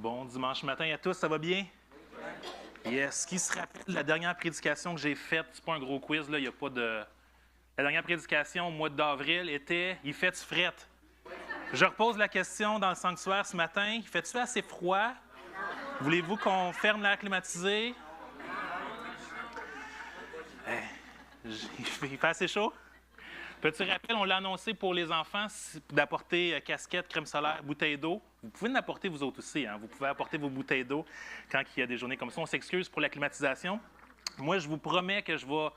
Bon dimanche matin à tous, ça va bien? Yes. Qui se rappelle de la dernière prédication que j'ai faite? C'est pas un gros quiz, là, il n'y a pas de... La dernière prédication au mois d'avril était « Il fait-tu fret? » Je repose la question dans le sanctuaire ce matin. « Il fait-tu assez froid? Voulez-vous qu'on ferme l'air climatisé? » Il fait assez chaud? Petit rappel, on l'a annoncé pour les enfants d'apporter casquette, crème solaire, bouteille d'eau. Vous pouvez en apporter vous autres aussi. Hein? Vous pouvez apporter vos bouteilles d'eau quand il y a des journées comme ça. On s'excuse pour la climatisation. Moi, je vous promets que je vais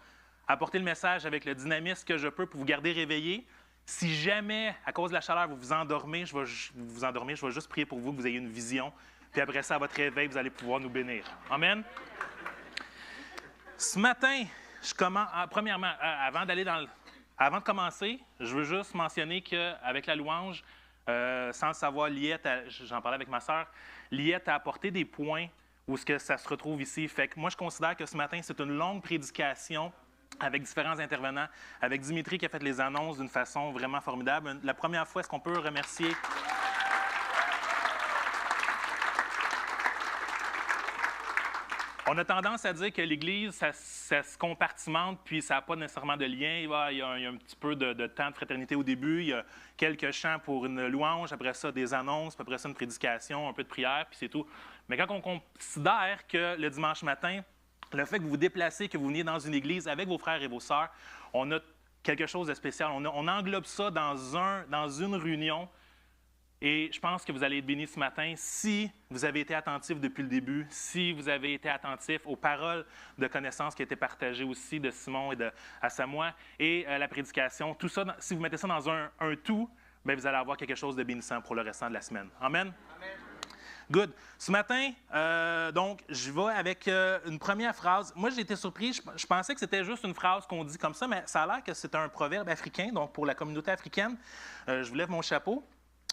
apporter le message avec le dynamisme que je peux pour vous garder réveillés. Si jamais, à cause de la chaleur, vous vous endormez, je vais juste prier pour vous, que vous ayez une vision. Puis après ça, à votre réveil, vous allez pouvoir nous bénir. Amen. Ce matin, je commence. Premièrement, avant de commencer, je veux juste mentionner qu'avec la louange, sans le savoir, j'en parlais avec ma sœur, Liette a apporté des points où ça se retrouve ici. Fait que moi, je considère que ce matin, c'est une longue prédication avec différents intervenants, avec Dimitri qui a fait les annonces d'une façon vraiment formidable. La première fois, est-ce qu'on peut remercier... On a tendance à dire que l'Église, ça se compartimente, puis ça n'a pas nécessairement de lien. Il y a un petit peu de temps de fraternité au début. Il y a quelques chants pour une louange, après ça, des annonces, puis après ça, une prédication, un peu de prière, puis c'est tout. Mais quand on considère que le dimanche matin, le fait que vous vous déplacez, que vous veniez dans une église avec vos frères et vos sœurs, on a quelque chose de spécial. On englobe ça dans une réunion. Et je pense que vous allez être bénis ce matin si vous avez été attentif depuis le début, si vous avez été attentif aux paroles de connaissance qui étaient partagées aussi de Simon et de Assamoah et la prédication. Tout ça, si vous mettez ça dans un tout, bien, vous allez avoir quelque chose de bénissant pour le restant de la semaine. Amen? Amen. Good. Ce matin, donc, je vais avec une première phrase. Moi, j'ai été surpris. Je pensais que c'était juste une phrase qu'on dit comme ça, mais ça a l'air que c'est un proverbe africain, donc pour la communauté africaine. Je vous lève mon chapeau.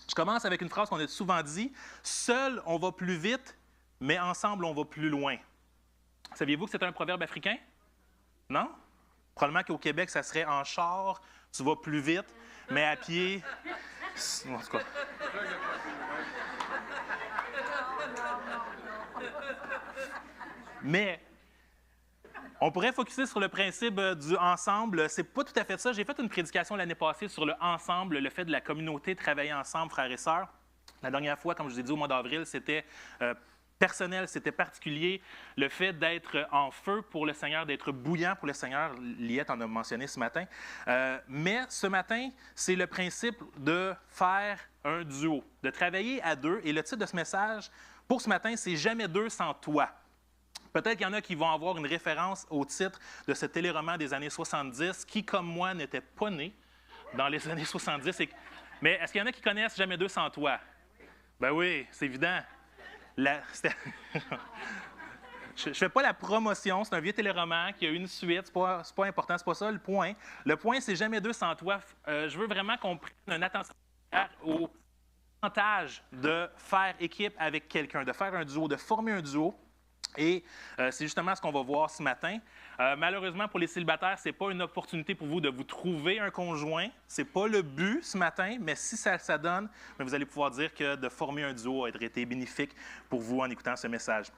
Je commence avec une phrase qu'on a souvent dit. « Seul, on va plus vite, mais ensemble, on va plus loin. » Saviez-vous que c'est un proverbe africain? Non? Probablement qu'au Québec, ça serait « En char, tu vas plus vite, mais à pied... » En tout cas. Mais on pourrait focusser sur le principe du ensemble. C'est pas tout à fait ça. J'ai fait une prédication l'année passée sur le ensemble, le fait de la communauté travailler ensemble, frères et sœurs. La dernière fois, comme je vous ai dit au mois d'avril, c'était personnel, c'était particulier. Le fait d'être en feu pour le Seigneur, d'être bouillant pour le Seigneur. Liette en a mentionné ce matin. Mais ce matin, c'est le principe de faire un duo, de travailler à deux. Et le titre de ce message, pour ce matin, c'est « Jamais deux sans toi ». Peut-être qu'il y en a qui vont avoir une référence au titre de ce téléroman des années 70, qui, comme moi, n'était pas né dans les années 70. Mais est-ce qu'il y en a qui connaissent « Jamais deux sans toi »? Ben oui, c'est évident. Je ne fais pas la promotion, c'est un vieux téléroman qui a eu une suite, c'est pas important, c'est pas ça le point. Le point, c'est « Jamais deux sans toi ». Je veux vraiment qu'on prenne une attention au avantage de faire équipe avec quelqu'un, de faire un duo, de former un duo. Et c'est justement ce qu'on va voir ce matin. Malheureusement, pour les célibataires, ce n'est pas une opportunité pour vous de vous trouver un conjoint. Ce n'est pas le but ce matin, mais si ça donne, vous allez pouvoir dire que de former un duo a été bénéfique pour vous en écoutant ce message.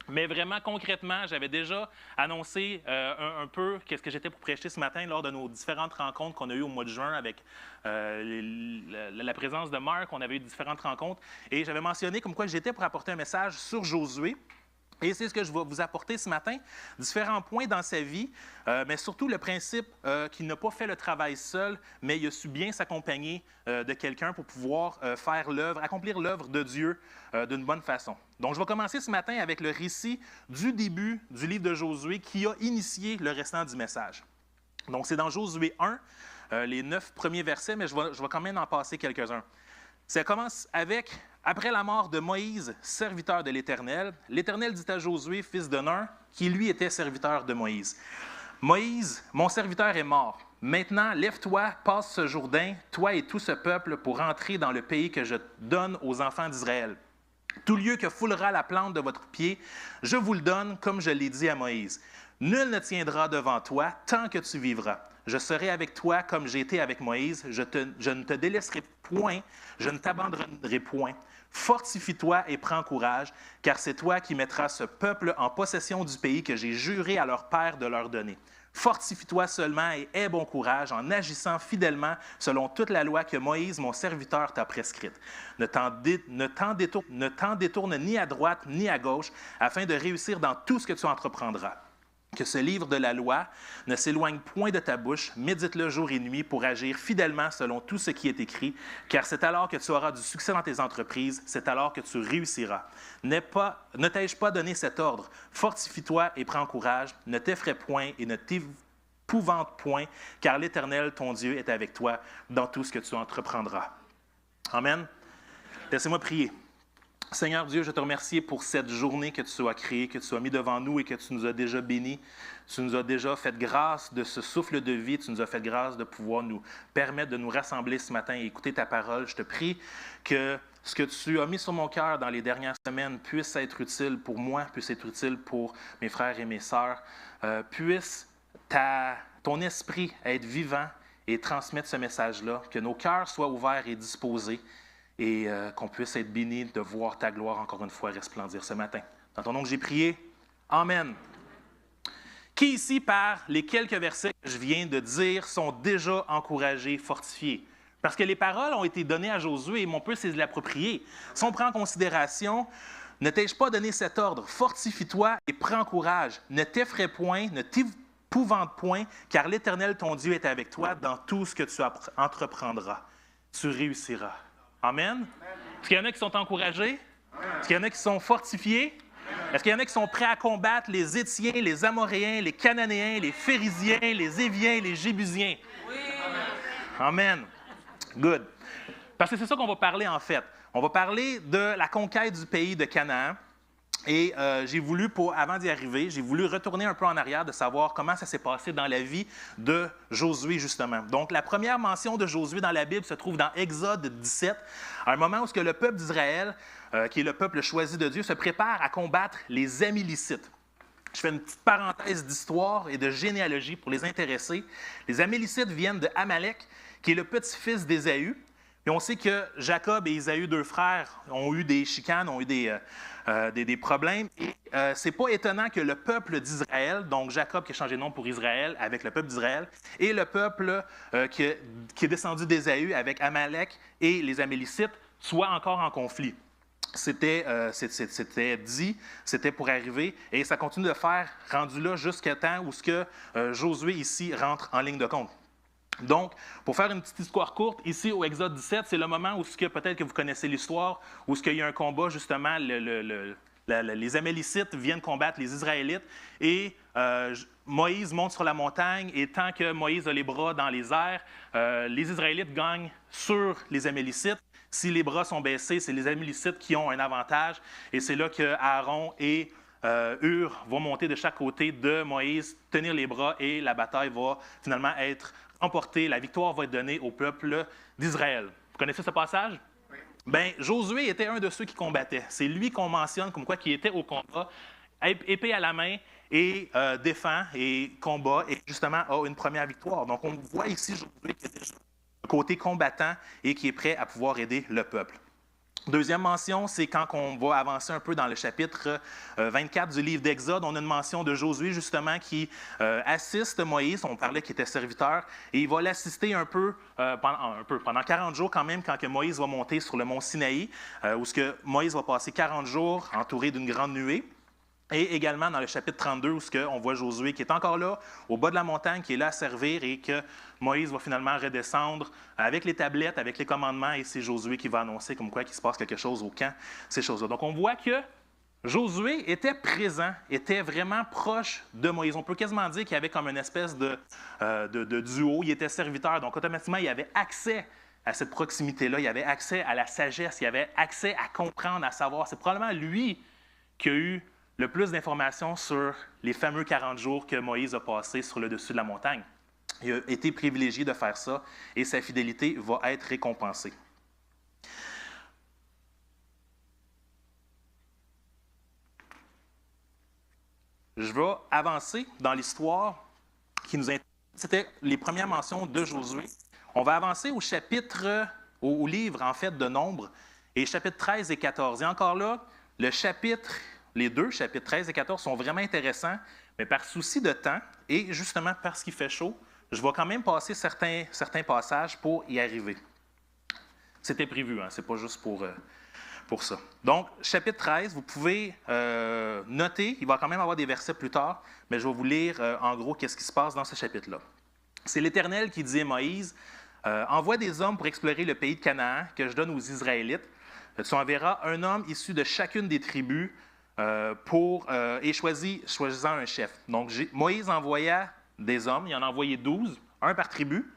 Mais vraiment, concrètement, j'avais déjà annoncé un peu qu'est-ce que j'étais pour prêcher ce matin lors de nos différentes rencontres qu'on a eues au mois de juin avec la présence de Marc. On avait eu différentes rencontres et j'avais mentionné comme quoi j'étais pour apporter un message sur Josué. Et c'est ce que je vais vous apporter ce matin, différents points dans sa vie, mais surtout le principe qu'il n'a pas fait le travail seul, mais il a su bien s'accompagner de quelqu'un pour pouvoir faire l'œuvre, accomplir l'œuvre de Dieu d'une bonne façon. Donc, je vais commencer ce matin avec le récit du début du livre de Josué qui a initié le restant du message. Donc, c'est dans Josué 1, les 9 premiers versets, mais je vais quand même en passer quelques-uns. Ça commence avec « Après la mort de Moïse, serviteur de l'Éternel, l'Éternel dit à Josué, fils de Nun, qui lui était serviteur de Moïse. Moïse, mon serviteur est mort. Maintenant, lève-toi, passe ce Jourdain, toi et tout ce peuple, pour entrer dans le pays que je donne aux enfants d'Israël. Tout lieu que foulera la plante de votre pied, je vous le donne comme je l'ai dit à Moïse. Nul ne tiendra devant toi tant que tu vivras. je serai avec toi comme j'ai été avec Moïse, je ne te délaisserai point, je ne t'abandonnerai point. Fortifie-toi et prends courage, car c'est toi qui mettras ce peuple en possession du pays que j'ai juré à leur père de leur donner. Fortifie-toi seulement et aie bon courage en agissant fidèlement selon toute la loi que Moïse, mon serviteur, t'a prescrite. Ne t'en détourne ni à droite ni à gauche, afin de réussir dans tout ce que tu entreprendras. Que ce livre de la loi ne s'éloigne point de ta bouche, médite-le jour et nuit pour agir fidèlement selon tout ce qui est écrit, car c'est alors que tu auras du succès dans tes entreprises, c'est alors que tu réussiras. Ne t'ai-je pas donné cet ordre? Fortifie-toi et prends courage, ne t'effraie point et ne t'épouvante point, car l'Éternel, ton Dieu, est avec toi dans tout ce que tu entreprendras. Amen. Laissez-moi prier. Seigneur Dieu, je te remercie pour cette journée que tu as créée, que tu as mis devant nous et que tu nous as déjà bénis. Tu nous as déjà fait grâce de ce souffle de vie. Tu nous as fait grâce de pouvoir nous permettre de nous rassembler ce matin et écouter ta parole. Je te prie que ce que tu as mis sur mon cœur dans les dernières semaines puisse être utile pour moi, puisse être utile pour mes frères et mes sœurs, puisse ton esprit être vivant et transmettre ce message-là, que nos cœurs soient ouverts et disposés, et qu'on puisse être bénis de voir ta gloire encore une fois resplendir ce matin. Dans ton nom que j'ai prié, Amen. Qui ici, par les quelques versets que je viens de dire, sont déjà encouragés, fortifiés? Parce que les paroles ont été données à Josué et on peut se l'approprier. Si on prend en considération, ne t'ai-je pas donné cet ordre? Fortifie-toi et prends courage. Ne t'effraie point, ne t'épouvante point, car l'Éternel, ton Dieu, est avec toi dans tout ce que tu entreprendras. Tu réussiras. Amen. Est-ce qu'il y en a qui sont encouragés? Est-ce qu'il y en a qui sont fortifiés? Est-ce qu'il y en a qui sont prêts à combattre les Étiens, les Amoréens, les Cananéens, les Phérésiens, les Éviens, les Jébusiens? Oui. Amen. Good. Parce que c'est ça qu'on va parler en fait. On va parler de la conquête du pays de Canaan. Et j'ai voulu, avant d'y arriver, j'ai voulu retourner un peu en arrière de savoir comment ça s'est passé dans la vie de Josué, justement. Donc, la première mention de Josué dans la Bible se trouve dans Exode 17, à un moment où le peuple d'Israël, qui est le peuple choisi de Dieu, se prépare à combattre les Amalicites. Je fais une petite parenthèse d'histoire et de généalogie pour les intéressés. Les Amalicites viennent de Amalek, qui est le petit-fils d'Ésaü. Et on sait que Jacob et Ésaü, deux frères, ont eu des chicanes, ont eu des problèmes. Et c'est pas étonnant que le peuple d'Israël, donc Jacob qui a changé de nom pour Israël avec le peuple d'Israël, et le peuple qui est descendu d'Ésaü avec Amalek et les Amalicites, soient encore en conflit. C'était dit, c'était pour arriver, et ça continue de faire, rendu là jusqu'à temps où Josué ici rentre en ligne de compte. Donc, pour faire une petite histoire courte, ici au Exode 17, c'est le moment où peut-être que vous connaissez l'histoire, où il y a un combat, justement, les Amalicites viennent combattre les Israélites et Moïse monte sur la montagne et tant que Moïse a les bras dans les airs, les Israélites gagnent sur les Amalicites. Si les bras sont baissés, c'est les Amalicites qui ont un avantage et c'est là que Aaron et Hur vont monter de chaque côté de Moïse, tenir les bras et la bataille va finalement être emportée. La victoire va être donnée au peuple d'Israël. Vous connaissez ce passage? Oui. Bien, Josué était un de ceux qui combattaient. C'est lui qu'on mentionne comme quoi qui était au combat, épée à la main et défend et combat et justement a une première victoire. Donc, on voit ici Josué qui est déjà côté combattant et qui est prêt à pouvoir aider le peuple. Deuxième mention, c'est quand on va avancer un peu dans le chapitre 24 du livre d'Exode, on a une mention de Josué, justement, qui assiste Moïse. On parlait qu'il était serviteur, et il va l'assister pendant 40 jours quand même, quand que Moïse va monter sur le mont Sinaï, où Moïse va passer 40 jours entouré d'une grande nuée. Et également dans le chapitre 32, où on voit Josué qui est encore là, au bas de la montagne, qui est là à servir, et que Moïse va finalement redescendre avec les tablettes, avec les commandements, et c'est Josué qui va annoncer comme quoi qu'il se passe quelque chose au camp, ces choses-là. Donc on voit que Josué était présent, était vraiment proche de Moïse. On peut quasiment dire qu'il y avait comme une espèce de duo. Il était serviteur, donc automatiquement, il avait accès à cette proximité-là, il avait accès à la sagesse, il avait accès à comprendre, à savoir. C'est probablement lui qui a eu le plus d'informations sur les fameux 40 jours que Moïse a passés sur le dessus de la montagne. Il a été privilégié de faire ça et sa fidélité va être récompensée. Je vais avancer dans l'histoire qui nous intéresse C'était les premières mentions de Josué. On va avancer au chapitre, au livre, en fait, de Nombres, et chapitres 13 et 14. Et encore là, les deux, chapitres 13 et 14, sont vraiment intéressants, mais par souci de temps, et justement parce qu'il fait chaud, je vais quand même passer certains passages pour y arriver. C'était prévu, hein? Ce n'est pas juste pour ça. Donc, chapitre 13, vous pouvez noter, il va quand même avoir des versets plus tard, mais je vais vous lire en gros qu'est-ce qui se passe dans ce chapitre-là. C'est l'Éternel qui dit à Moïse, « Envoie des hommes pour explorer le pays de Canaan que je donne aux Israélites. Tu enverras un homme issu de chacune des tribus et choisis-en un chef. » Donc, Moïse envoya des hommes, il en a envoyé 12, un par tribu.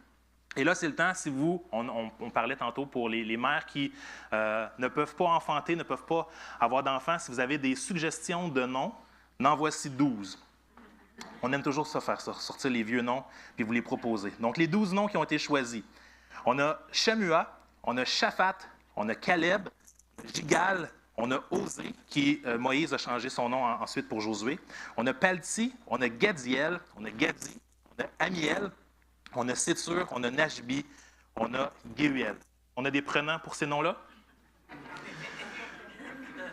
Et là, c'est le temps, si on parlait tantôt pour les mères qui ne peuvent pas enfanter, ne peuvent pas avoir d'enfants, si vous avez des suggestions de noms, n'en voici 12. On aime toujours ça, faire ça, sortir les vieux noms, puis vous les proposer. Donc, les 12 noms qui ont été choisis. On a Shamua, on a Shaphat, on a Caleb, Jigal, on a Osée, qui Moïse a changé son nom ensuite pour Josué. On a Palti, on a Gadiel, on a Gadi, on a Amiel, on a Sétur, on a Nashbi, on a Géuel. On a des prenants pour ces noms-là?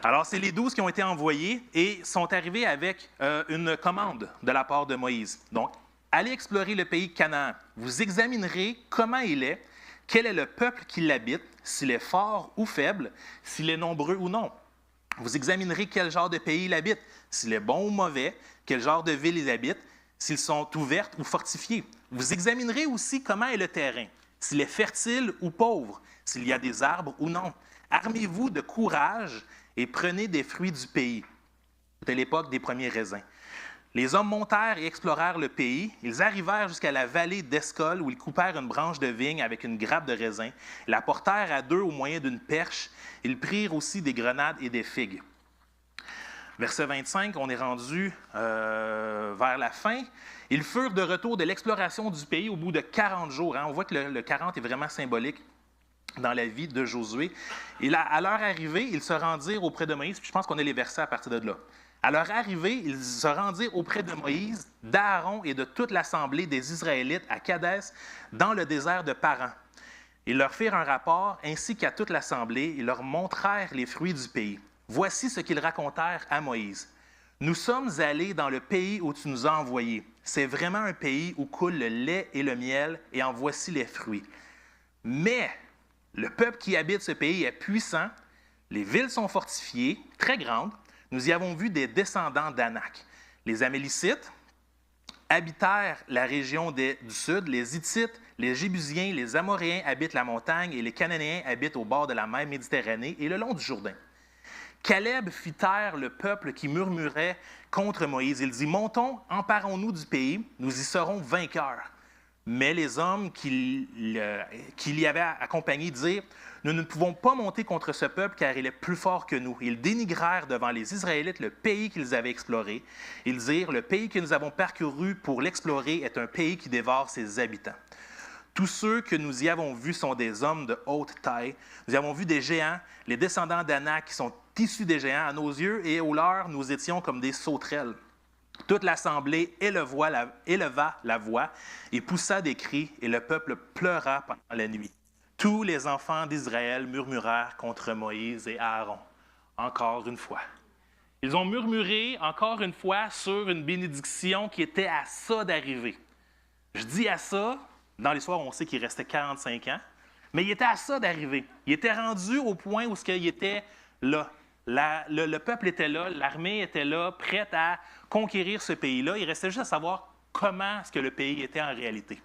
Alors, c'est les 12 qui ont été envoyés et sont arrivés avec une commande de la part de Moïse. Donc, allez explorer le pays de Canaan. Vous examinerez comment il est, quel est le peuple qui l'habite, s'il est fort ou faible, s'il est nombreux ou non. Vous examinerez quel genre de pays il habite, s'il est bon ou mauvais, quel genre de ville il habite, s'ils sont ouvertes ou fortifiées. Vous examinerez aussi comment est le terrain, s'il est fertile ou pauvre, s'il y a des arbres ou non. Armez-vous de courage et prenez des fruits du pays. C'était l'époque des premiers raisins. Les hommes montèrent et explorèrent le pays. Ils arrivèrent jusqu'à la vallée d'Escol, où ils coupèrent une branche de vigne avec une grappe de raisin, la portèrent à deux au moyen d'une perche. Ils prirent aussi des grenades et des figues. Verset 25, on est rendu vers la fin. Ils furent de retour de l'exploration du pays au bout de 40 jours. Hein. On voit que le 40 est vraiment symbolique dans la vie de Josué. Et là, à leur arrivée, ils se rendirent auprès de Moïse. Puis je pense qu'on a les versets à partir de là. À leur arrivée, ils se rendirent auprès de Moïse, d'Aaron et de toute l'assemblée des Israélites à Kadès, dans le désert de Paran. Ils leur firent un rapport, ainsi qu'à toute l'assemblée. Ils leur montrèrent les fruits du pays. Voici ce qu'ils racontèrent à Moïse. « Nous sommes allés dans le pays où tu nous as envoyés. C'est vraiment un pays où coule le lait et le miel, et en voici les fruits. Mais le peuple qui habite ce pays est puissant, les villes sont fortifiées, très grandes. Nous y avons vu des descendants d'Anak. Les Amélicites habitèrent la région du sud, les Hittites, les Jébusiens, les Amoréens habitent la montagne, et les Cananéens habitent au bord de la mer Méditerranée et le long du Jourdain. » Caleb fit taire le peuple qui murmurait contre Moïse. Il dit, « Montons, emparons-nous du pays, nous y serons vainqueurs. » Mais les hommes qui l'y avaient accompagné dirent, « Nous ne pouvons pas monter contre ce peuple car il est plus fort que nous. » Ils dénigrèrent devant les Israélites le pays qu'ils avaient exploré. Ils dirent, « Le pays que nous avons parcouru pour l'explorer est un pays qui dévore ses habitants. Tous ceux que nous y avons vus sont des hommes de haute taille. Nous y avons vu des géants, les descendants d'Anak qui sont issus des géants. À nos yeux et aux leurs, nous étions comme des sauterelles. » Toute l'assemblée éleva la voix et poussa des cris, et le peuple pleura pendant la nuit. Tous les enfants d'Israël murmurèrent contre Moïse et Aaron, encore une fois. Ils ont murmuré encore une fois sur une bénédiction qui était à ça d'arriver. Je dis à ça, dans l'histoire, on sait qu'il restait 45 ans, mais il était à ça d'arriver. Il était rendu au point où il était là. Le peuple était là, l'armée était là, prête à conquérir ce pays-là. Il restait juste à savoir comment est-ce que le pays était en réalité.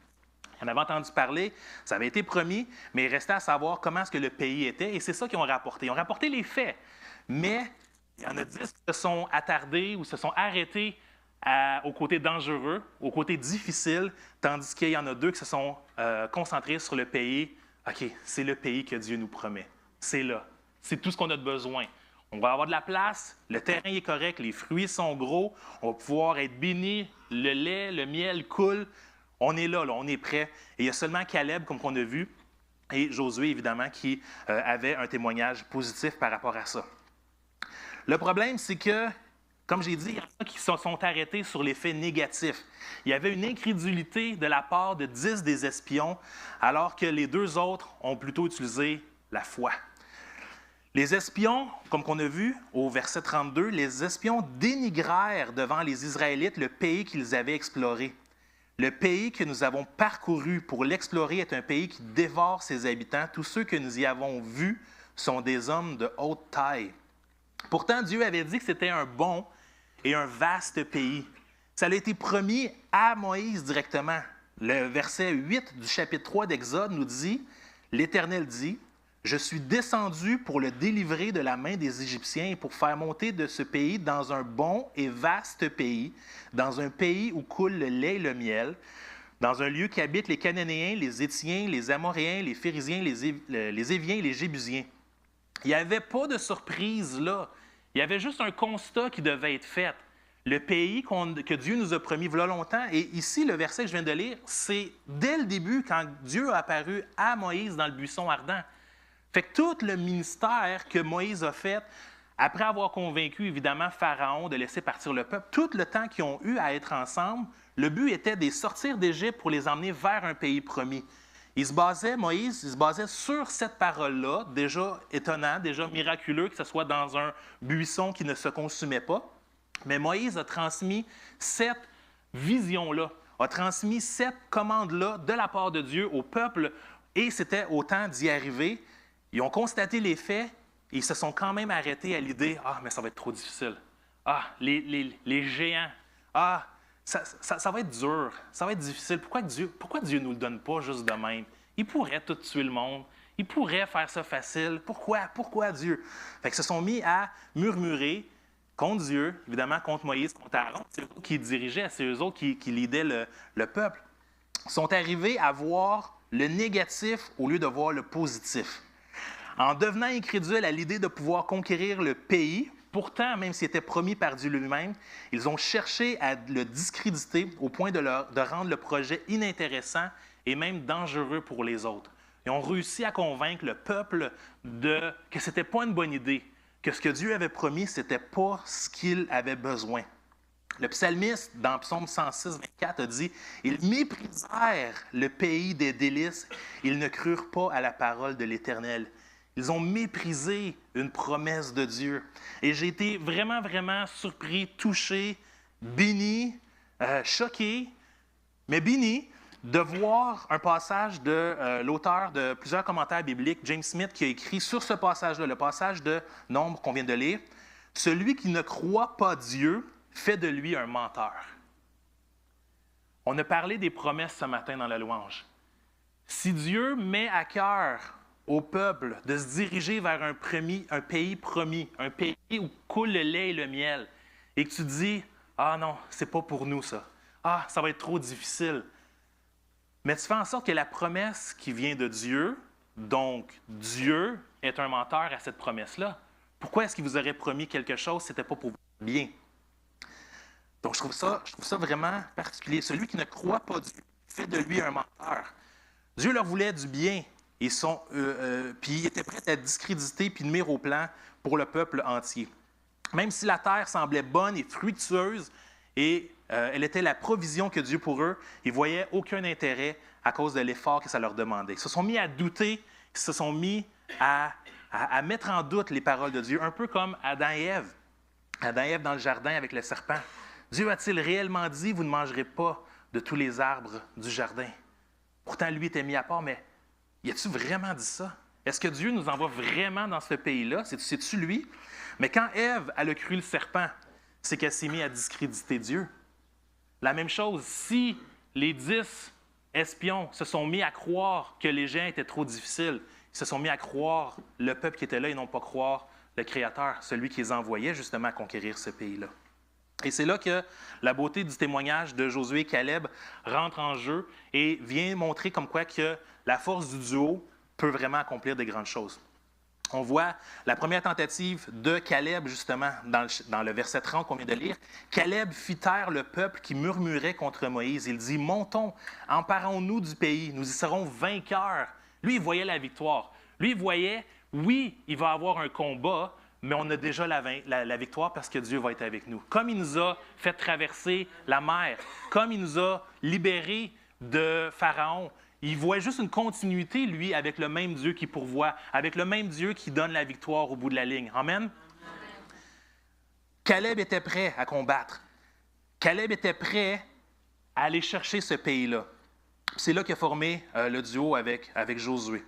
On avait entendu parler, ça avait été promis, mais il restait à savoir comment est-ce que le pays était, et c'est ça qu'ils ont rapporté. Ils ont rapporté les faits, mais il y en a 10 qui se sont attardés ou se sont arrêtés au côté dangereux, au côté difficile, tandis qu'il y en a 2 qui se sont concentrés sur le pays. OK, c'est le pays que Dieu nous promet. C'est là. C'est tout ce qu'on a de besoin. On va avoir de la place, le terrain est correct, les fruits sont gros, on va pouvoir être bénis, le lait, le miel coule. On est là, on est prêt. Et il y a seulement Caleb, comme on a vu, et Josué, évidemment, qui avait un témoignage positif par rapport à ça. Le problème, c'est que Comme j'ai dit, il y en a qui se sont arrêtés sur l'effet négatif. Il y avait une incrédulité de la part de 10 des espions, alors que les 2 autres ont plutôt utilisé la foi. Les espions, comme on a vu au verset 32, les espions dénigrèrent devant les Israélites le pays qu'ils avaient exploré. Le pays que nous avons parcouru pour l'explorer est un pays qui dévore ses habitants. Tous ceux que nous y avons vus sont des hommes de haute taille. Pourtant, Dieu avait dit que c'était un bon et un vaste pays. Ça a été promis à Moïse directement. Le verset 8 du chapitre 3 d'Exode nous dit, « L'Éternel dit, je suis descendu pour le délivrer de la main des Égyptiens et pour faire monter de ce pays dans un bon et vaste pays, dans un pays où coule le lait et le miel, dans un lieu qui habitent les Cananéens, les Héthiens, les Amoréens, les Phérésiens, les Éviens et les Jébusiens. » Il n'y avait pas de surprise là. Il y avait juste un constat qui devait être fait. Le pays que Dieu nous a promis voilà longtemps. Et ici, le verset que je viens de lire, c'est dès le début, quand Dieu a apparu à Moïse dans le buisson ardent. Fait que tout le ministère que Moïse a fait, après avoir convaincu évidemment Pharaon de laisser partir le peuple, tout le temps qu'ils ont eu à être ensemble, le but était de les sortir d'Égypte pour les emmener vers un pays promis. Moïse se basait sur cette parole-là, déjà étonnant, déjà miraculeux que ce soit dans un buisson qui ne se consumait pas. Mais Moïse a transmis cette vision-là, a transmis cette commande-là de la part de Dieu au peuple, et c'était au temps d'y arriver. Ils ont constaté les faits et ils se sont quand même arrêtés à l'idée « Ah, mais ça va être trop difficile. Ah, les géants. Ah, ça va être dur. Ça va être difficile. Pourquoi Dieu ne nous le donne pas juste de même? Il pourrait tout tuer le monde. Il pourrait faire ça facile. Pourquoi Dieu? » Fait qu'ils se sont mis à murmurer contre Dieu, évidemment contre Moïse, contre Aaron. C'est eux qui dirigeaient, c'est eux autres qui leadaient le peuple. Ils sont arrivés à voir le négatif au lieu de voir le positif. En devenant incrédules à l'idée de pouvoir conquérir le pays, pourtant, même s'il était promis par Dieu lui-même, ils ont cherché à le discréditer au point de rendre le projet inintéressant et même dangereux pour les autres. Ils ont réussi à convaincre le peuple que ce n'était pas une bonne idée, que ce que Dieu avait promis, ce n'était pas ce qu'il avait besoin. Le psalmiste, dans Psaume 106, 24, a dit « Ils méprisèrent le pays des délices, ils ne crurent pas à la parole de l'Éternel. » Ils ont méprisé une promesse de Dieu. Et j'ai été vraiment, vraiment surpris, touché, béni, choqué, mais béni de voir un passage de l'auteur de plusieurs commentaires bibliques, James Smith, qui a écrit sur ce passage-là, le passage de Nombre qu'on vient de lire, « Celui qui ne croit pas Dieu fait de lui un menteur. » On a parlé des promesses ce matin dans la louange. Si Dieu met à cœur au peuple de se diriger vers un pays promis, un pays où coule le lait et le miel, et que tu dis « Ah non, c'est pas pour nous ça. Ah, ça va être trop difficile. » Mais tu fais en sorte que la promesse qui vient de Dieu, donc Dieu est un menteur à cette promesse-là. Pourquoi est-ce qu'il vous aurait promis quelque chose si ce n'était pas pour vous bien? Donc, je trouve ça vraiment particulier. Celui qui ne croit pas Dieu fait de lui un menteur. Dieu leur voulait du bien. Puis ils étaient prêts à discréditer puis nuire au plan pour le peuple entier. Même si la terre semblait bonne et fructueuse et elle était la provision que Dieu pour eux, ils ne voyaient aucun intérêt à cause de l'effort que ça leur demandait. Ils se sont mis à douter, ils se sont mis à mettre en doute les paroles de Dieu, un peu comme Adam et Ève. Adam et Ève dans le jardin avec le serpent. Dieu a-t-il réellement dit « Vous ne mangerez pas de tous les arbres du jardin » ? Pourtant, lui était mis à part, mais y a-t-il vraiment dit ça? Est-ce que Dieu nous envoie vraiment dans ce pays-là? C'est-tu lui? Mais quand Ève, elle a cru le serpent, c'est qu'elle s'est mise à discréditer Dieu. La même chose, si les 10 espions se sont mis à croire que les géants étaient trop difficiles, ils se sont mis à croire le peuple qui était là et non pas croire le Créateur, celui qui les envoyait justement à conquérir ce pays-là. Et c'est là que la beauté du témoignage de Josué et Caleb rentre en jeu et vient montrer comme quoi que la force du duo peut vraiment accomplir de grandes choses. On voit la première tentative de Caleb, justement, dans le verset 30 qu'on vient de lire. Caleb fit taire le peuple qui murmurait contre Moïse. Il dit « Montons, emparons-nous du pays, nous y serons vainqueurs. » Lui, il voyait la victoire. Lui, il voyait, oui, il va avoir un combat, mais on a déjà la victoire parce que Dieu va être avec nous. Comme il nous a fait traverser la mer, comme il nous a libérés de Pharaon, il voit juste une continuité, lui, avec le même Dieu qui pourvoit, avec le même Dieu qui donne la victoire au bout de la ligne. Amen? Caleb était prêt à combattre. Caleb était prêt à aller chercher ce pays-là. C'est là qu'il a formé le duo avec Josué.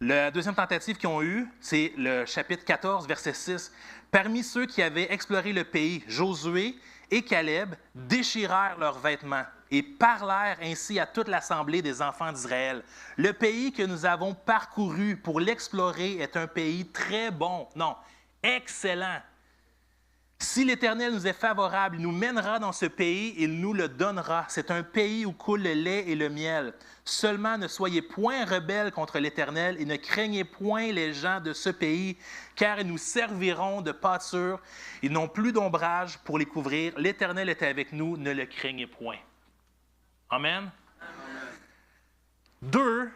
La deuxième tentative qu'ils ont eue, c'est le chapitre 14, verset 6. Parmi ceux qui avaient exploré le pays, Josué et Caleb déchirèrent leurs vêtements et parlèrent ainsi à toute l'assemblée des enfants d'Israël. Le pays que nous avons parcouru pour l'explorer est un pays très bon, non, excellent. Si l'Éternel nous est favorable, il nous mènera dans ce pays, il nous le donnera. C'est un pays où coule le lait et le miel. Seulement ne soyez point rebelles contre l'Éternel et ne craignez point les gens de ce pays, car ils nous serviront de pâture. Ils n'ont plus d'ombrage pour les couvrir. L'Éternel est avec nous, ne le craignez point. Amen. Amen. Deux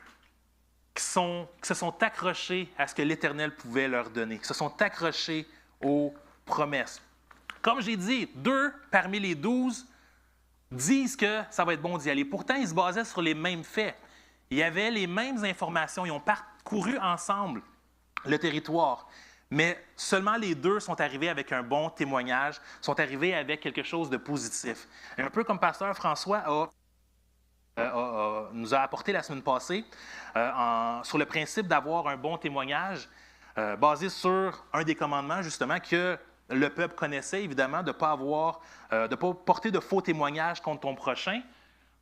qui se sont accrochés à ce que l'Éternel pouvait leur donner, qui se sont accrochés aux promesses. Comme j'ai dit, 2 parmi les 12 disent que ça va être bon d'y aller. Pourtant, ils se basaient sur les mêmes faits. Il y avait les mêmes informations. Ils ont parcouru ensemble le territoire. Mais seulement les 2 sont arrivés avec un bon témoignage, sont arrivés avec quelque chose de positif. Un peu comme Pasteur François nous a apporté la semaine passée sur le principe d'avoir un bon témoignage basé sur un des commandements, justement, que le peuple connaissait, évidemment, de ne pas porter de faux témoignages contre ton prochain.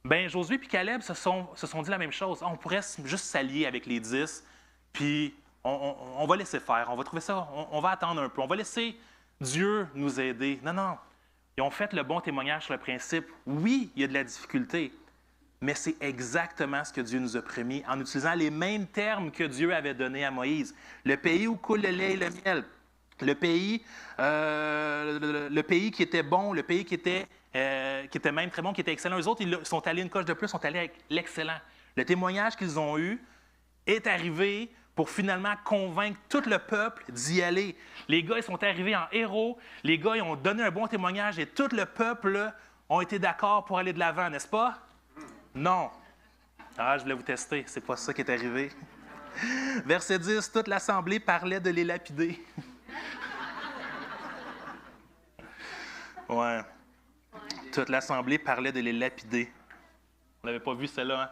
Bien, Josué et Caleb se sont dit la même chose. On pourrait juste s'allier avec les 10, puis on va laisser faire. On va trouver ça, on va attendre un peu. On va laisser Dieu nous aider. Non. Ils ont fait le bon témoignage sur le principe. Oui, il y a de la difficulté, mais c'est exactement ce que Dieu nous a promis en utilisant les mêmes termes que Dieu avait donnés à Moïse. Le pays où coule le lait et le miel. Le pays qui était bon, le pays qui était même très bon, qui était excellent. Eux autres, ils sont allés une coche de plus, sont allés avec l'excellent. Le témoignage qu'ils ont eu est arrivé pour finalement convaincre tout le peuple d'y aller. Les gars, ils sont arrivés en héros. Les gars, ils ont donné un bon témoignage et tout le peuple ont été d'accord pour aller de l'avant, n'est-ce pas? Non. Ah, je voulais vous tester. C'est pas ça qui est arrivé. Verset 10, toute l'assemblée parlait de les lapider. Ouais. Toute l'assemblée parlait de les lapider. On n'avait pas vu cela, hein?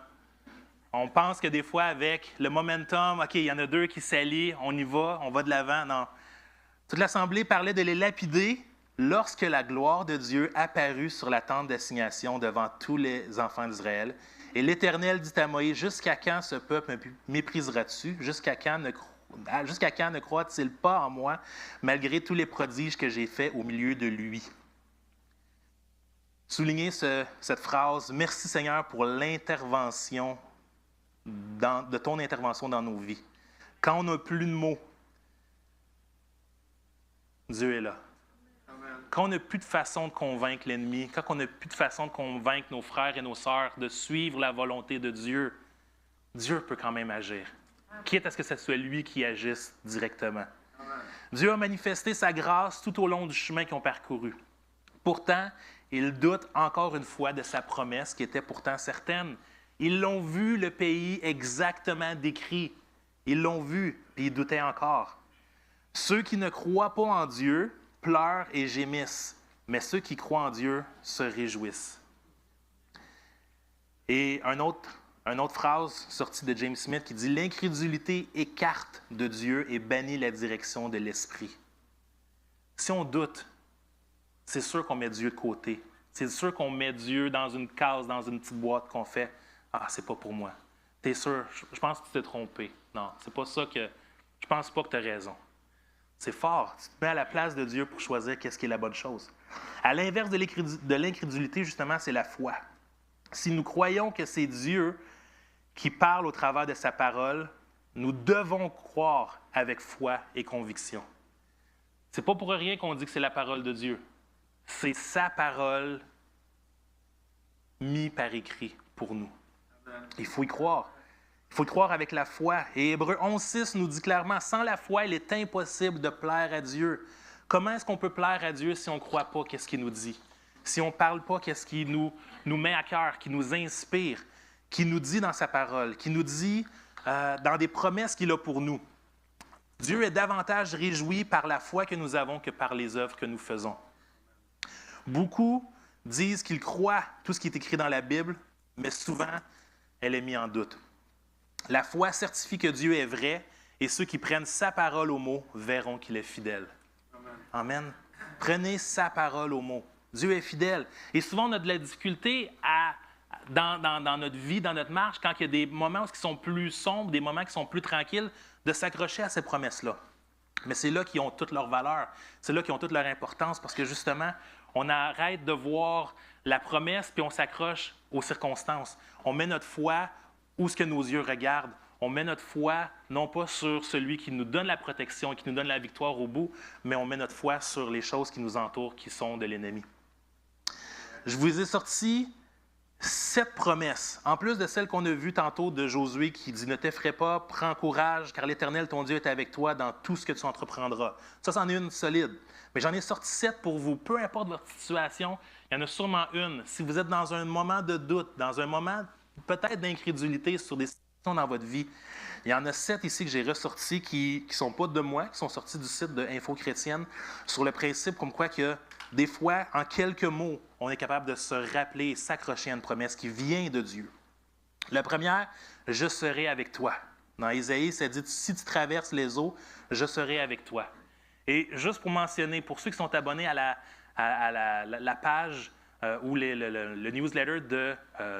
On pense que des fois, avec le momentum, OK, il y en a 2 qui s'allient, on y va, on va de l'avant. Non. Toute l'assemblée parlait de les lapider lorsque la gloire de Dieu apparut sur la tente d'assignation devant tous les enfants d'Israël. Et l'Éternel dit à Moïse, « Jusqu'à quand ce peuple me mépriseras-tu? Jusqu'à quand ne croit-il pas en moi, malgré tous les prodiges que j'ai faits au milieu de lui? » Soulignez cette phrase, « Merci Seigneur pour l'intervention, de ton intervention dans nos vies. » Quand on n'a plus de mots, Dieu est là. Amen. Quand on n'a plus de façon de convaincre l'ennemi, quand on n'a plus de façon de convaincre nos frères et nos sœurs de suivre la volonté de Dieu, Dieu peut quand même agir. Quitte à ce que ce soit lui qui agisse directement. Amen. Dieu a manifesté sa grâce tout au long du chemin qu'ils ont parcouru. Pourtant, ils doutent encore une fois de sa promesse qui était pourtant certaine. Ils l'ont vu, le pays exactement décrit. Ils l'ont vu, puis ils doutaient encore. Ceux qui ne croient pas en Dieu pleurent et gémissent, mais ceux qui croient en Dieu se réjouissent. Et une autre phrase sortie de James Smith qui dit « L'incrédulité écarte de Dieu et bannit la direction de l'esprit. » Si on doute, c'est sûr qu'on met Dieu de côté. C'est sûr qu'on met Dieu dans une case, dans une petite boîte qu'on fait. Ah, c'est pas pour moi. T'es sûr? Je pense que tu t'es trompé. Non, c'est pas ça que... Je pense pas que tu as raison. C'est fort. Tu te mets à la place de Dieu pour choisir qu'est-ce qui est la bonne chose. À l'inverse de l'incrédulité, justement, c'est la foi. Si nous croyons que c'est Dieu qui parle au travers de sa parole, nous devons croire avec foi et conviction. C'est pas pour rien qu'on dit que c'est la parole de Dieu. C'est sa parole mise par écrit pour nous. Il faut y croire. Il faut croire avec la foi. Et Hébreux 11,6 nous dit clairement, sans la foi, il est impossible de plaire à Dieu. Comment est-ce qu'on peut plaire à Dieu si on ne croit pas qu'est-ce qu'il nous dit? Si on ne parle pas qu'est-ce qu'il nous met à cœur, qui nous inspire, qui nous dit dans sa parole, qui nous dit dans des promesses qu'il a pour nous? Dieu est davantage réjoui par la foi que nous avons que par les œuvres que nous faisons. Beaucoup disent qu'ils croient tout ce qui est écrit dans la Bible, mais souvent, elle est mise en doute. La foi certifie que Dieu est vrai, et ceux qui prennent sa parole au mot verront qu'il est fidèle. Amen. Prenez sa parole au mot. Dieu est fidèle. Et souvent, on a de la difficulté dans notre vie, dans notre marche, quand il y a des moments qui sont plus sombres, des moments qui sont plus tranquilles, de s'accrocher à ces promesses-là. Mais c'est là qu'ils ont toute leur valeur. C'est là qu'ils ont toute leur importance parce que justement, on arrête de voir la promesse puis on s'accroche aux circonstances. On met notre foi où ce que nos yeux regardent. On met notre foi non pas sur celui qui nous donne la protection et qui nous donne la victoire au bout, mais on met notre foi sur les choses qui nous entourent, qui sont de l'ennemi. Je vous ai sorti 7 promesses, en plus de celles qu'on a vues tantôt de Josué qui dit « Ne t'effraie pas, prends courage, car l'Éternel, ton Dieu, est avec toi dans tout ce que tu entreprendras. » Ça, c'en est une solide. Mais j'en ai sorti 7 pour vous. Peu importe votre situation, il y en a sûrement une. Si vous êtes dans un moment de doute, dans un moment peut-être d'incrédulité sur des situations dans votre vie, il y en a 7 ici que j'ai ressortis qui ne sont pas de moi, qui sont sortis du site de Info Chrétienne, sur le principe comme quoi que des fois, en quelques mots, on est capable de se rappeler et s'accrocher à une promesse qui vient de Dieu. La première, « Je serai avec toi ». Dans Isaïe, ça dit « Si tu traverses les eaux, je serai avec toi ». Et juste pour mentionner, pour ceux qui sont abonnés à la page ou le newsletter de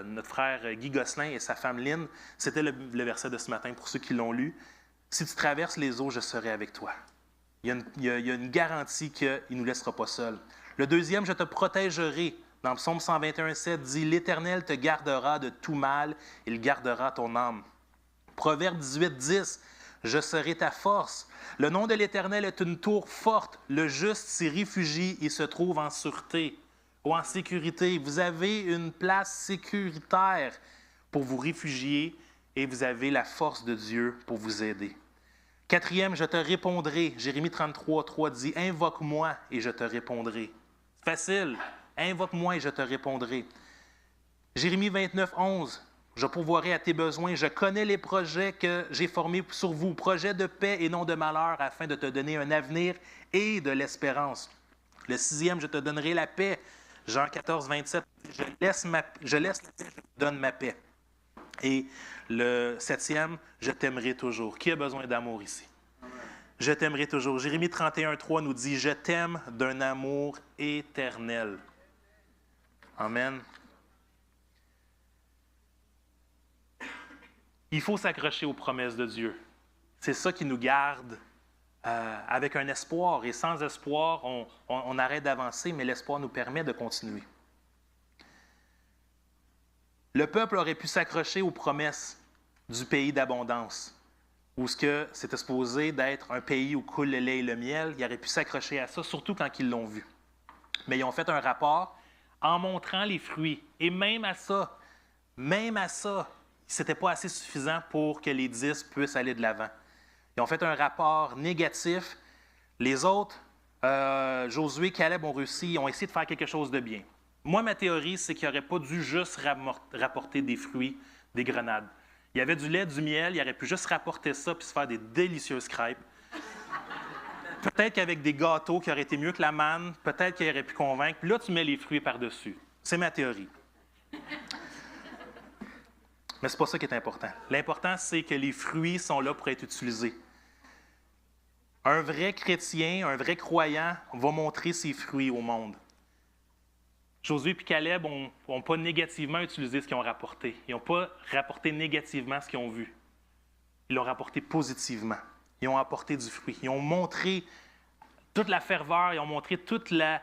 notre frère Guy Gosselin et sa femme Lynn, c'était le verset de ce matin pour ceux qui l'ont lu. « Si tu traverses les eaux, je serai avec toi ». Il y a une garantie qu'il ne nous laissera pas seuls. Le deuxième, « Je te protégerai ». Dans Psaume 121,7 dit « L'Éternel te gardera de tout mal, il gardera ton âme ». Proverbe 18,10 « Je serai ta force ». Le nom de l'Éternel est une tour forte. Le juste s'y réfugie et se trouve en sûreté ou en sécurité. Vous avez une place sécuritaire pour vous réfugier et vous avez la force de Dieu pour vous aider. Quatrième, « Je te répondrai ». Jérémie 33,3 dit « Invoque-moi et je te répondrai ». Facile. Invoque-moi et je te répondrai. Jérémie 29,11 « Je pourvoirai à tes besoins. Je connais les projets que j'ai formés sur vous, projets de paix et non de malheur, afin de te donner un avenir et de l'espérance. » Le sixième, « Je te donnerai la paix. » Jean 14,27 « Je laisse la paix, je te donne ma paix. » Et le septième, « Je t'aimerai toujours. » Qui a besoin d'amour ici? Je t'aimerai toujours. Jérémie 31,3 nous dit « Je t'aime d'un amour éternel. » Amen. Il faut s'accrocher aux promesses de Dieu. C'est ça qui nous garde avec un espoir. Et sans espoir, on arrête d'avancer, mais l'espoir nous permet de continuer. Le peuple aurait pu s'accrocher aux promesses du pays d'abondance, où c'était supposé d'être un pays où coule le lait et le miel. Ils auraient pu s'accrocher à ça, surtout quand ils l'ont vu. Mais ils ont fait un rapport en montrant les fruits. Et même à ça, ce n'était pas assez suffisant pour que les 10 puissent aller de l'avant. Ils ont fait un rapport négatif. Les autres, Josué et Caleb, ont réussi, ils ont essayé de faire quelque chose de bien. Moi, ma théorie, c'est qu'ils n'auraient pas dû juste rapporter des fruits, des grenades. Il y avait du lait, du miel, ils auraient pu juste rapporter ça puis se faire des délicieuses crêpes. Peut-être qu'avec des gâteaux qui auraient été mieux que la manne, peut-être qu'ils auraient pu convaincre. Puis là, tu mets les fruits par-dessus. C'est ma théorie. Mais ce n'est pas ça qui est important. L'important, c'est que les fruits sont là pour être utilisés. Un vrai chrétien, un vrai croyant va montrer ses fruits au monde. Josué et Caleb n'ont pas négativement utilisé ce qu'ils ont rapporté. Ils n'ont pas rapporté négativement ce qu'ils ont vu. Ils l'ont rapporté positivement. Ils ont apporté du fruit. Ils ont montré toute la ferveur, ils ont montré toute la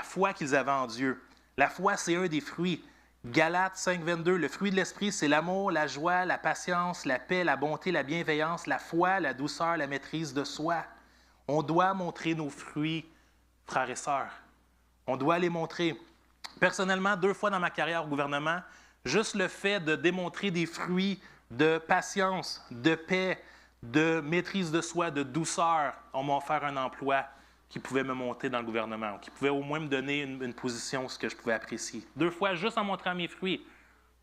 foi qu'ils avaient en Dieu. La foi, c'est un des fruits. Galates 5,22, le fruit de l'esprit, c'est l'amour, la joie, la patience, la paix, la bonté, la bienveillance, la foi, la douceur, la maîtrise de soi. On doit montrer nos fruits, frères et sœurs. On doit les montrer. Personnellement, 2 fois dans ma carrière au gouvernement, juste le fait de démontrer des fruits de patience, de paix, de maîtrise de soi, de douceur, on m'a offert un emploi qui pouvait me monter dans le gouvernement, qui pouvait au moins me donner une position, ce que je pouvais apprécier. 2 fois, juste en montrant mes fruits,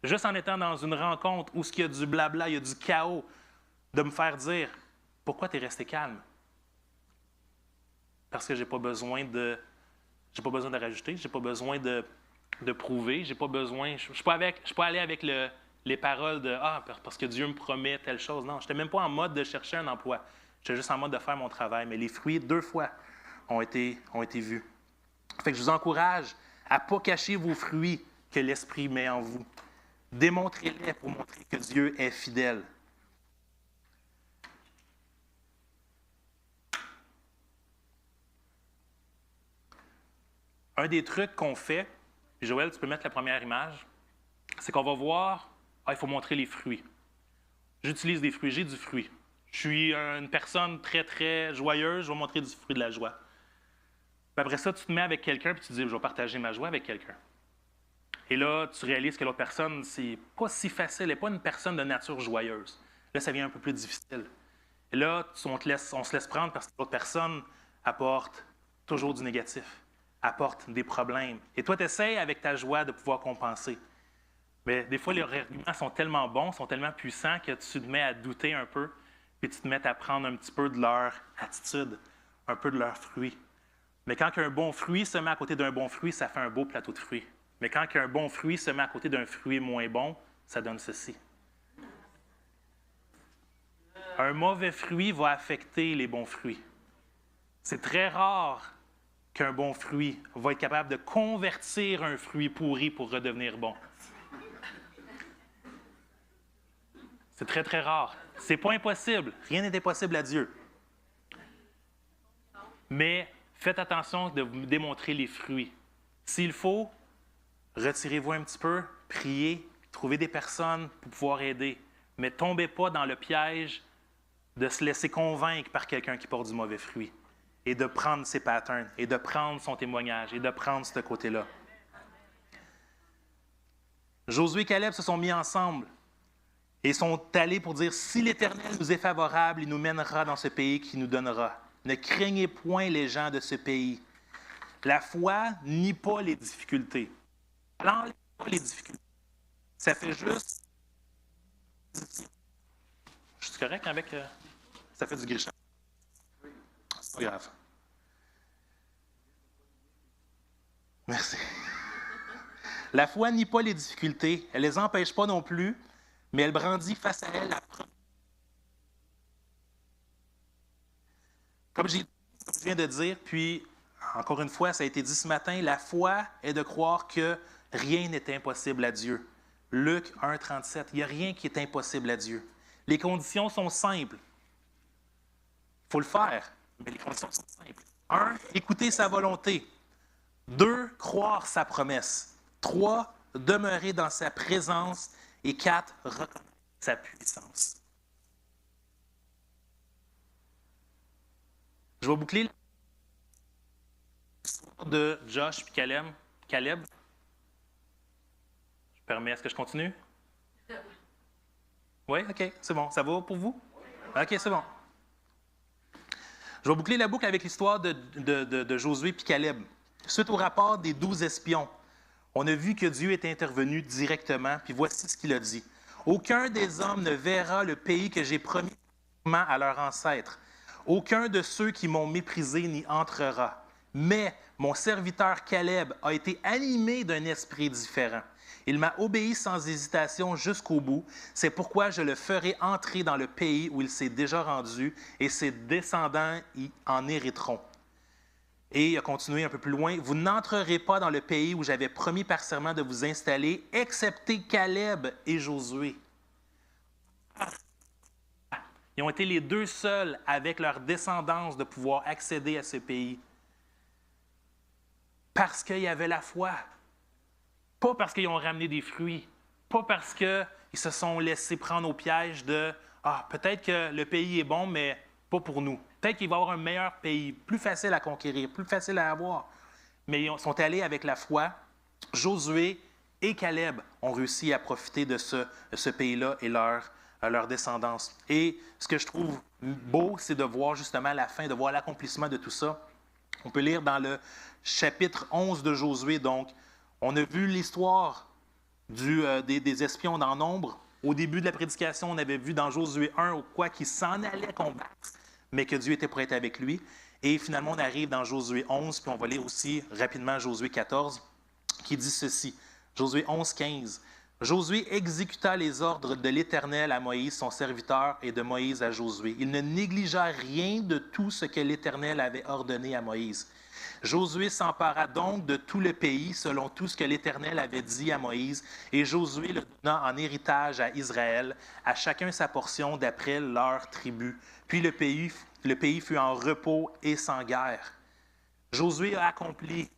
juste en étant dans une rencontre où il y a du blabla, il y a du chaos, de me faire dire « Pourquoi tu es resté calme? » Parce que je n'ai pas besoin de rajouter, je n'ai pas besoin de prouver, j'ai pas besoin, je ne suis pas allé avec les paroles de « Ah, parce que Dieu me promet telle chose. » Non, je n'étais même pas en mode de chercher un emploi. J'étais juste en mode de faire mon travail. Mais les fruits, 2 fois, ont été vus. Fait que je vous encourage à ne pas cacher vos fruits que l'Esprit met en vous. Démontrez-les pour montrer que Dieu est fidèle. Un des trucs qu'on fait, Joël, tu peux mettre la première image, c'est qu'on va voir, il faut montrer les fruits. J'utilise des fruits, j'ai du fruit. Je suis une personne très, très joyeuse, je vais montrer du fruit de la joie. Puis après ça, tu te mets avec quelqu'un et tu te dis, je vais partager ma joie avec quelqu'un. Et là, tu réalises que l'autre personne, c'est pas si facile, elle n'est pas une personne de nature joyeuse. Là, ça devient un peu plus difficile. Et là, on se laisse prendre parce que l'autre personne apporte toujours du négatif, apporte des problèmes. Et toi, tu essaies avec ta joie de pouvoir compenser. Mais des fois, les arguments sont tellement bons, sont tellement puissants que tu te mets à douter un peu, puis tu te mets à prendre un petit peu de leur attitude, un peu de leurs fruits. Mais quand un bon fruit se met à côté d'un bon fruit, ça fait un beau plateau de fruits. Mais quand un bon fruit se met à côté d'un fruit moins bon, ça donne ceci. Un mauvais fruit va affecter les bons fruits. C'est très rare qu'un bon fruit va être capable de convertir un fruit pourri pour redevenir bon. C'est très, très rare. C'est pas impossible. Rien n'est impossible à Dieu. Mais faites attention de vous démontrer les fruits. S'il faut, retirez-vous un petit peu, priez, trouvez des personnes pour pouvoir aider. Mais tombez pas dans le piège de se laisser convaincre par quelqu'un qui porte du mauvais fruit et de prendre ses patterns et de prendre son témoignage et de prendre ce côté-là. Josué et Caleb se sont mis ensemble et sont allés pour dire « Si l'Éternel nous est favorable, il nous mènera dans ce pays qu'il nous donnera. Ne craignez point les gens de ce pays. » La foi nie pas les difficultés. Elle n'enlève pas les difficultés. Ça fait juste... Je suis correct avec... Ça fait du grichage. C'est pas grave. Merci. La foi nie pas les difficultés. Elle ne les empêche pas non plus, mais elle brandit face à elle la promesse. Comme je viens de dire, puis encore une fois, ça a été dit ce matin, la foi est de croire que rien n'est impossible à Dieu. Luc 1, 37, il n'y a rien qui est impossible à Dieu. Les conditions sont simples. Il faut le faire, mais les conditions sont simples. 1, écouter sa volonté. 2, croire sa promesse. 3, demeurer dans sa présence. Et 4, reconnaître sa puissance. Je vais boucler l'histoire de Josh et Caleb. Je permets, est-ce que je continue? Oui, OK, c'est bon. Ça va pour vous? OK, c'est bon. Je vais boucler la boucle avec l'histoire de Josué et Caleb. Suite au rapport des 12 espions, on a vu que Dieu est intervenu directement, puis voici ce qu'il a dit. « Aucun des hommes ne verra le pays que j'ai promis à leurs ancêtres. Aucun de ceux qui m'ont méprisé n'y entrera. Mais mon serviteur Caleb a été animé d'un esprit différent. Il m'a obéi sans hésitation jusqu'au bout. C'est pourquoi je le ferai entrer dans le pays où il s'est déjà rendu, et ses descendants y en hériteront. » Et il a continué un peu plus loin. « Vous n'entrerez pas dans le pays où j'avais promis par serment de vous installer, excepté Caleb et Josué. » Ils ont été les 2 seuls avec leur descendance de pouvoir accéder à ce pays. Parce qu'il y avait la foi. Pas parce qu'ils ont ramené des fruits. Pas parce qu'ils se sont laissés prendre au piège de « Ah, peut-être que le pays est bon, mais pas pour nous. Peut-être qu'il va y avoir un meilleur pays, plus facile à conquérir, plus facile à avoir. » Mais ils sont allés avec la foi. Josué et Caleb ont réussi à profiter de ce pays-là et leur leur descendance. Et ce que je trouve beau, c'est de voir justement la fin, de voir l'accomplissement de tout ça. On peut lire dans le chapitre 11 de Josué, donc, on a vu l'histoire des espions dans nombre. Au début de la prédication, on avait vu dans Josué 1 au quoi qu'il s'en allait combattre, mais que Dieu était prêt avec lui. Et finalement, on arrive dans Josué 11, puis on va lire aussi rapidement Josué 14, qui dit ceci. Josué 11, 15. Josué exécuta les ordres de l'Éternel à Moïse, son serviteur, et de Moïse à Josué. Il ne négligea rien de tout ce que l'Éternel avait ordonné à Moïse. Josué s'empara donc de tout le pays, selon tout ce que l'Éternel avait dit à Moïse, et Josué le donna en héritage à Israël, à chacun sa portion d'après leur tribu. Puis le pays fut en repos et sans guerre. Josué a accompli.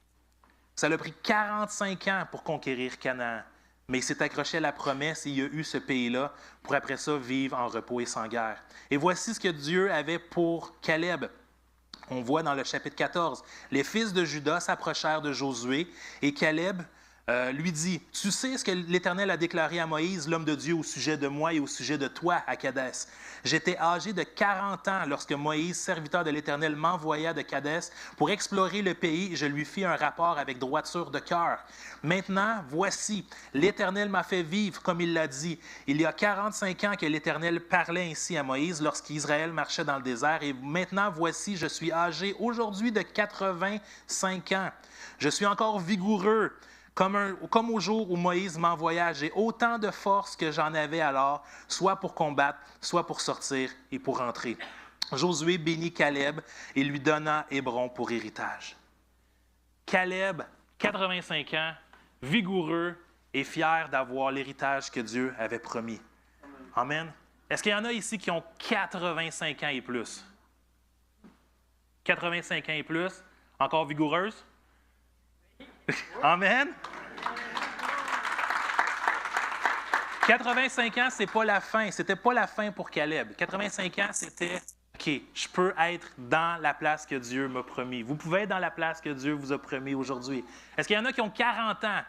Ça lui a pris 45 ans pour conquérir Canaan. Mais il s'est accroché à la promesse et il a eu ce pays-là pour après ça vivre en repos et sans guerre. Et voici ce que Dieu avait pour Caleb. On voit dans le chapitre 14, les fils de Juda s'approchèrent de Josué et Caleb lui dit, « Tu sais ce que l'Éternel a déclaré à Moïse, l'homme de Dieu, au sujet de moi et au sujet de toi à Kadès. J'étais âgé de 40 ans lorsque Moïse, serviteur de l'Éternel, m'envoya de Kadès pour explorer le pays et je lui fis un rapport avec droiture de cœur. Maintenant, voici, l'Éternel m'a fait vivre comme il l'a dit. Il y a 45 ans que l'Éternel parlait ainsi à Moïse lorsqu'Israël marchait dans le désert et maintenant, voici, je suis âgé aujourd'hui de 85 ans. Je suis encore vigoureux. Comme au jour où Moïse m'envoya, j'ai autant de force que j'en avais alors, soit pour combattre, soit pour sortir et pour rentrer. Josué bénit Caleb et lui donna Hébron pour héritage. Caleb, 85 ans, vigoureux et fier d'avoir l'héritage que Dieu avait promis. Amen. Est-ce qu'il y en a ici qui ont 85 ans et plus? 85 ans et plus, encore vigoureuses? Amen. 85 ans, c'est pas la fin. C'était pas la fin pour Caleb. 85 ans, c'était OK, je peux être dans la place que Dieu m'a promis. Vous pouvez être dans la place que Dieu vous a promis aujourd'hui. Est-ce qu'il y en a qui ont 40 ans?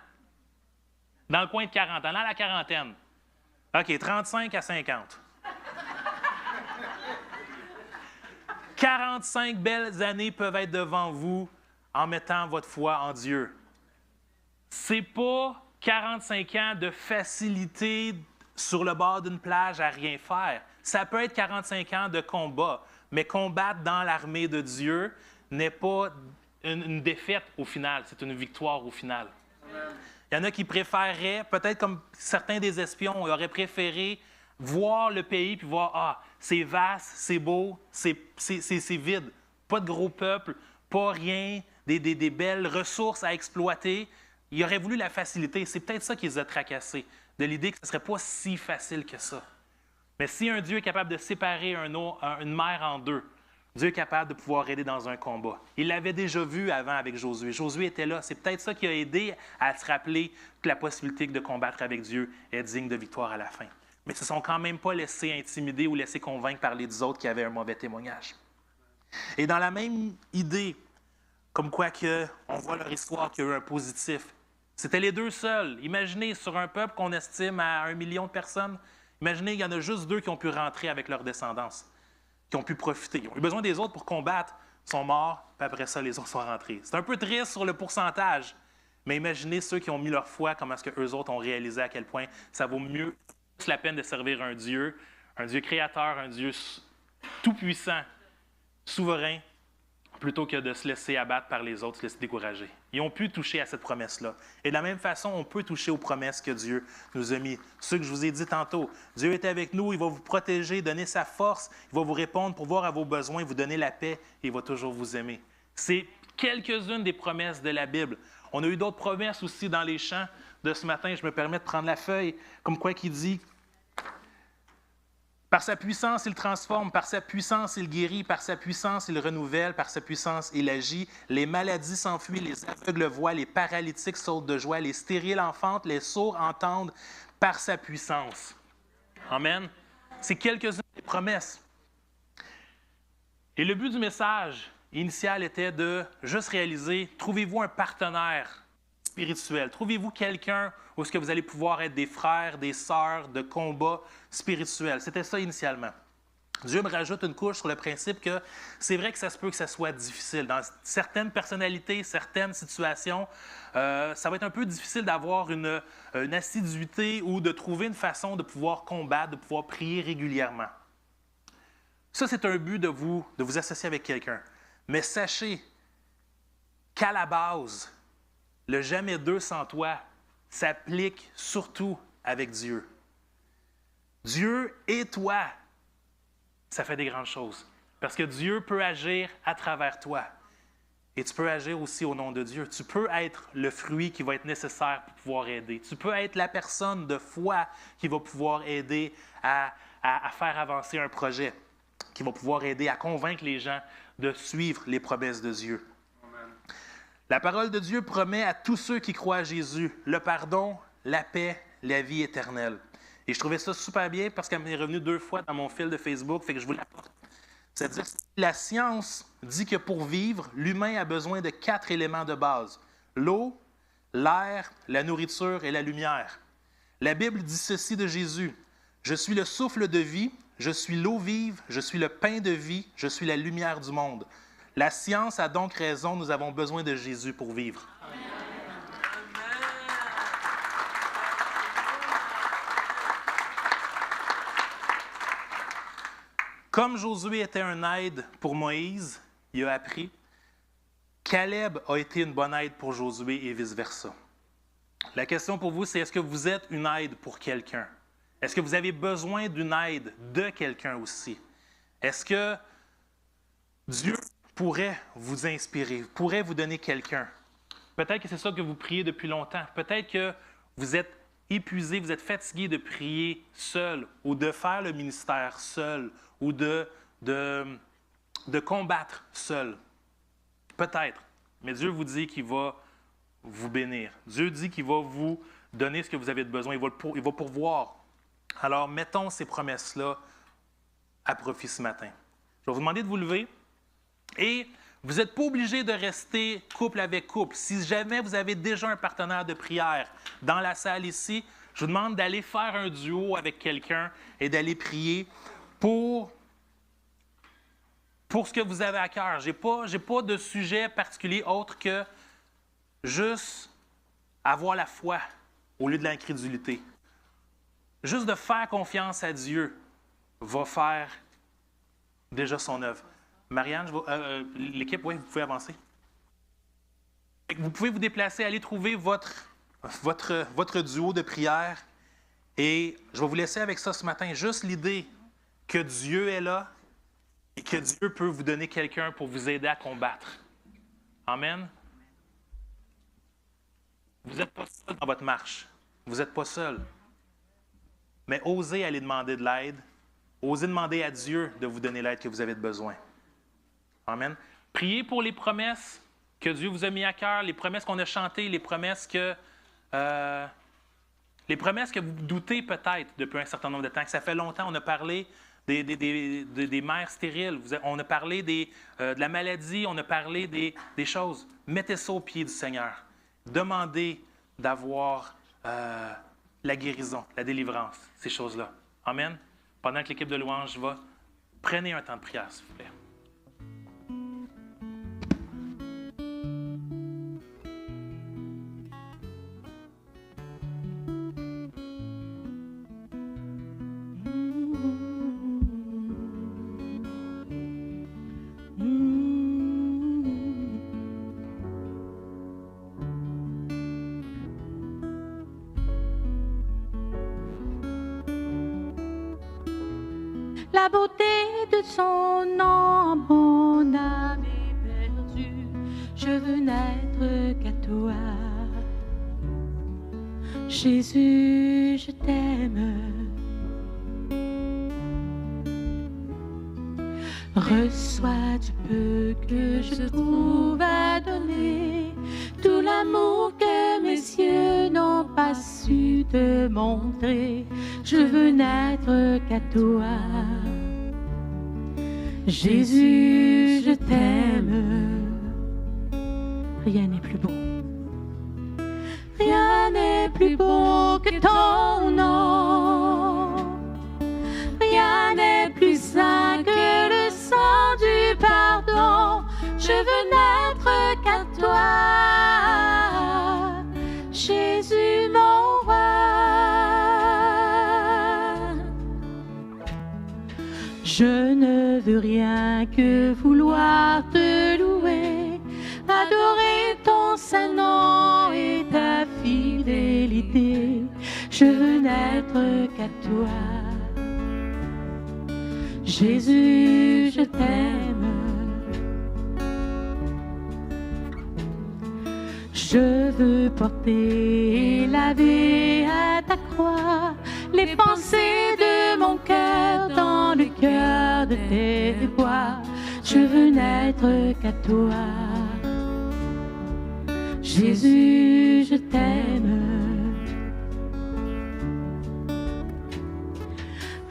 Dans le coin de 40 ans, dans la quarantaine. OK, 35 à 50. 45 belles années peuvent être devant vous en mettant votre foi en Dieu. C'est pas 45 ans de facilité sur le bord d'une plage à rien faire. Ça peut être 45 ans de combat, mais combattre dans l'armée de Dieu n'est pas une défaite au final, c'est une victoire au final. Amen. Il y en a qui préféreraient, peut-être comme certains des espions, ils auraient préféré voir le pays puis voir, c'est vaste, c'est beau, c'est vide, pas de gros peuple, pas rien, des belles ressources à exploiter. Ils auraient voulu la facilité. C'est peut-être ça qui les a tracassés, de l'idée que ce ne serait pas si facile que ça. Mais si un Dieu est capable de séparer une mer en deux, Dieu est capable de pouvoir aider dans un combat. Il l'avait déjà vu avant avec Josué. Josué était là. C'est peut-être ça qui a aidé à se rappeler que la possibilité de combattre avec Dieu est digne de victoire à la fin. Mais ils ne se sont quand même pas laissés intimider ou laissés convaincre par les autres qui avaient un mauvais témoignage. Et dans la même idée, comme quoi on voit leur histoire qui a eu un positif, c'était les deux seuls. Imaginez, sur un peuple qu'on estime à 1 million de personnes, imaginez, il y en a juste 2 qui ont pu rentrer avec leur descendance, qui ont pu profiter. Ils ont eu besoin des autres pour combattre, sont morts, puis après ça, les autres sont rentrés. C'est un peu triste sur le pourcentage, mais imaginez ceux qui ont mis leur foi, comment est-ce qu'eux autres ont réalisé à quel point ça vaut mieux la peine de servir un Dieu créateur, un Dieu tout-puissant, souverain, plutôt que de se laisser abattre par les autres, se laisser décourager. Ils ont pu toucher à cette promesse-là. Et de la même façon, on peut toucher aux promesses que Dieu nous a mises. Ce que je vous ai dit tantôt, Dieu est avec nous, il va vous protéger, donner sa force, il va vous répondre pour voir à vos besoins, vous donner la paix, et il va toujours vous aimer. C'est quelques-unes des promesses de la Bible. On a eu d'autres promesses aussi dans les chants de ce matin. Je me permets de prendre la feuille, comme quoi qui dit... Par sa puissance, il transforme. Par sa puissance, il guérit. Par sa puissance, il renouvelle. Par sa puissance, il agit. Les maladies s'enfuient, les aveugles voient, les paralytiques sautent de joie, les stériles enfantent, les sourds entendent par sa puissance. Amen. C'est quelques-unes des promesses. Et le but du message initial était de juste réaliser, trouvez-vous un partenaire spirituel. Trouvez-vous quelqu'un où est-ce que vous allez pouvoir être des frères, des sœurs de combat spirituel. C'était ça initialement. Dieu me rajoute une couche sur le principe que c'est vrai que ça se peut que ça soit difficile. Dans certaines personnalités, certaines situations, ça va être un peu difficile d'avoir une assiduité ou de trouver une façon de pouvoir combattre, de pouvoir prier régulièrement. Ça, c'est un but de vous associer avec quelqu'un. Mais sachez qu'à la base, le jamais deux sans toi s'applique surtout avec Dieu. Dieu et toi, ça fait des grandes choses. Parce que Dieu peut agir à travers toi. Et tu peux agir aussi au nom de Dieu. Tu peux être le fruit qui va être nécessaire pour pouvoir aider. Tu peux être la personne de foi qui va pouvoir aider à faire avancer un projet, qui va pouvoir aider à convaincre les gens de suivre les promesses de Dieu. Amen. La parole de Dieu promet à tous ceux qui croient à Jésus le pardon, la paix, la vie éternelle. Et je trouvais ça super bien parce qu'elle m'est revenue 2 fois dans mon fil de Facebook, fait que je vous l'apporte. C'est-à-dire que la science dit que pour vivre, l'humain a besoin de 4 éléments de base. L'eau, l'air, la nourriture et la lumière. La Bible dit ceci de Jésus. « Je suis le souffle de vie, je suis l'eau vive, je suis le pain de vie, je suis la lumière du monde. » La science a donc raison, nous avons besoin de Jésus pour vivre. Comme Josué était un aide pour Moïse, il a appris, Caleb a été une bonne aide pour Josué et vice-versa. La question pour vous, c'est est-ce que vous êtes une aide pour quelqu'un? Est-ce que vous avez besoin d'une aide de quelqu'un aussi? Est-ce que Dieu pourrait vous inspirer, pourrait vous donner quelqu'un? Peut-être que c'est ça que vous priez depuis longtemps. Peut-être que vous êtes épuisé, vous êtes fatigué de prier seul ou de faire le ministère seul ou de combattre seul. Peut-être. Mais Dieu vous dit qu'il va vous bénir. Dieu dit qu'il va vous donner ce que vous avez besoin. Il va pourvoir. Alors, mettons ces promesses-là à profit ce matin. Je vais vous demander de vous lever. Et vous n'êtes pas obligé de rester couple avec couple. Si jamais vous avez déjà un partenaire de prière dans la salle ici, je vous demande d'aller faire un duo avec quelqu'un et d'aller prier pour ce que vous avez à cœur. Je n'ai pas de sujet particulier autre que juste avoir la foi au lieu de l'incrédulité. Juste de faire confiance à Dieu va faire déjà son œuvre. Marianne, l'équipe, oui, vous pouvez avancer. Vous pouvez vous déplacer, aller trouver votre duo de prière. Et je vais vous laisser avec ça ce matin. Juste l'idée que Dieu est là et que Dieu peut vous donner quelqu'un pour vous aider à combattre. Amen. Vous n'êtes pas seul dans votre marche. Vous n'êtes pas seul. Mais osez aller demander de l'aide. Osez demander à Dieu de vous donner l'aide que vous avez besoin. Amen. Priez pour les promesses que Dieu vous a mis à cœur, les promesses qu'on a chantées, les promesses que vous doutez peut-être depuis un certain nombre de temps, que ça fait longtemps. On a parlé des mères stériles, on a parlé de la maladie, on a parlé des choses. Mettez ça au pied du Seigneur. Demandez d'avoir la guérison, la délivrance, ces choses-là. Amen. Pendant que l'équipe de louange va, prenez un temps de prière, s'il vous plaît. La beauté de son nom, mon âme est perdue. Je veux n'être qu'à toi. Jésus, je t'aime. Reçois du peu que je trouve à donner, tout l'amour que mes yeux n'ont pas su te montrer. Je veux n'être qu'à toi. Jésus, je t'aime. Rien n'est plus beau. plus beau que ton nom. Rien n'est plus saint que le sang du pardon. Je veux n'être qu'à toi, Jésus mon roi. Je ne veux rien que vouloir te louer, adorer ton saint nom et ta fidélité. Je veux n'être qu'à toi, Jésus, je t'aime. Je veux porter et laver à ta croix les pensées de mon cœur dans le cœur de tes voix. Je veux n'être qu'à toi, Jésus, je t'aime.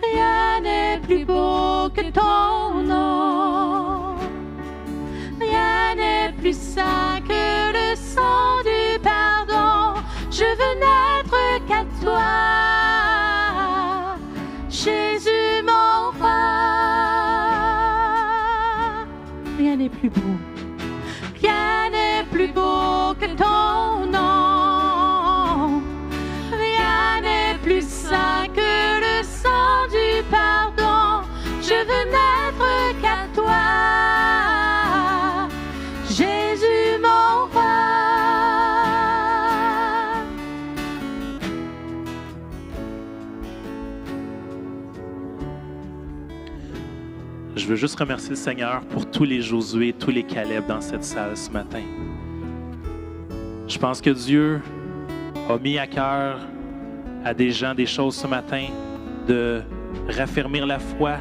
Rien n'est plus beau que ton nom. Rien n'est plus saint que le sang du pardon. Je veux n'être qu'à toi, Jésus mon roi. Rien n'est plus beau. Rien n'est plus beau que ton nom. Rien n'est plus saint que le sang du pardon. Je veux n'être qu'à toi, Jésus mon roi. Je veux juste remercier le Seigneur pour tous les Josué, tous les Caleb dans cette salle ce matin. Je pense que Dieu a mis à cœur à des gens des choses ce matin, de raffermir la foi,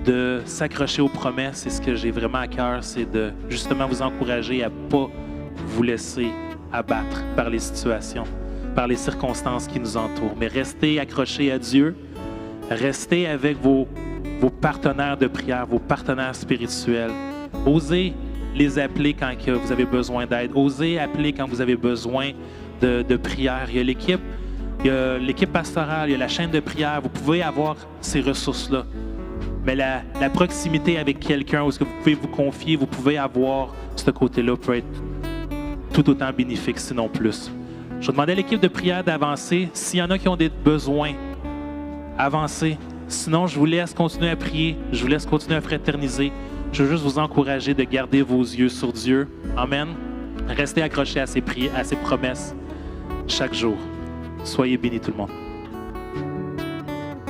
de s'accrocher aux promesses. Et ce que j'ai vraiment à cœur, c'est de justement vous encourager à ne pas vous laisser abattre par les situations, par les circonstances qui nous entourent. Mais restez accrochés à Dieu, restez avec vos partenaires de prière, vos partenaires spirituels. Osez les appeler quand vous avez besoin d'aide. Osez appeler quand vous avez besoin de prière. Il y a l'équipe pastorale, il y a la chaîne de prière. Vous pouvez avoir ces ressources-là. Mais la proximité avec quelqu'un où est-ce que vous pouvez vous confier, vous pouvez avoir ce côté-là peut être tout autant bénéfique, sinon plus. Je vais demander à l'équipe de prière d'avancer. S'il y en a qui ont des besoins, avancez. Sinon, je vous laisse continuer à prier. Je vous laisse continuer à fraterniser. Je veux juste vous encourager de garder vos yeux sur Dieu. Amen. Restez accrochés à ses promesses chaque jour. Soyez bénis tout le monde.